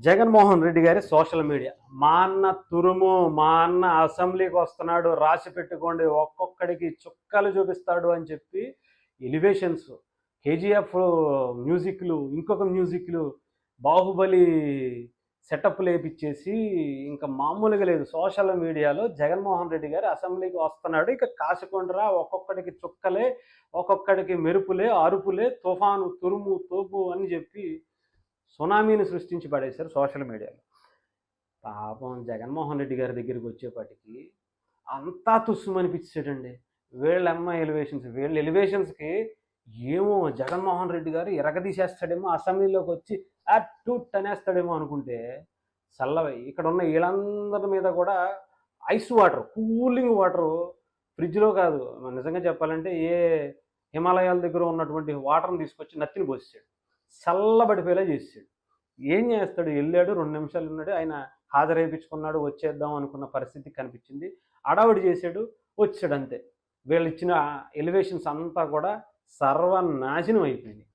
జగన్మోహన్ రెడ్డి గారి social media. మా అన్న తురుము, మా అన్న అసెంబ్లీకి వస్తున్నాడు, రాసి పెట్టుకోండి, ఒక్కొక్కడికి చుక్కలు చూపిస్తాడు అని చెప్పి ఎలివేషన్స్, కేజీఎఫ్ మ్యూజిక్లు, ఇంకొక మ్యూజిక్లు, బాహుబలి సెటప్ లేపిచ్చేసి ఇంకా మామూలుగా లేదు. సోషల్ మీడియాలో జగన్మోహన్ రెడ్డి గారు అసెంబ్లీకి వస్తున్నాడు, ఇక కాసుకోండిరా, ఒక్కొక్కడికి చుక్కలే, ఒక్కొక్కడికి మెరుపులే, అరుపులే, తుఫాను, తురుము, తోపు అని చెప్పి సునామీని సృష్టించి పడేశారు సోషల్ మీడియాలో. పాపం జగన్మోహన్ రెడ్డి గారి దగ్గరికి వచ్చేపాటికి అంతా తుస్సుమనిపించాడండి. వీళ్ళ ఎలివేషన్స్కి ఏమో జగన్మోహన్ రెడ్డి గారు ఎరగదీసేస్తాడేమో, అసెంబ్లీలోకి వచ్చి అటు అనేస్తాడేమో అనుకుంటే చల్లవై ఇక్కడ ఉన్న వీళ్ళందరి మీద కూడా ఐస్ వాటర్, కూలింగ్ వాటరు, ఫ్రిడ్జ్లో కాదు, నిజంగా చెప్పాలంటే ఏ హిమాలయాల దగ్గర ఉన్నటువంటి వాటర్ని తీసుకొచ్చి నత్తిని పోసాడు, చల్లబడిపోయేలా చేసాడు. ఏం చేస్తాడు? వెళ్ళాడు, 2 నిమిషాలు ఉన్నాడు, ఆయన హాజరైపించుకున్నాడు, వచ్చేద్దాం అనుకున్న పరిస్థితి కనిపించింది, అడావిడి చేశాడు, వచ్చాడు, అంతే. వీళ్ళు ఇచ్చిన ఎలివేషన్స్ అంతా కూడా సర్వనాశనం అయిపోయింది.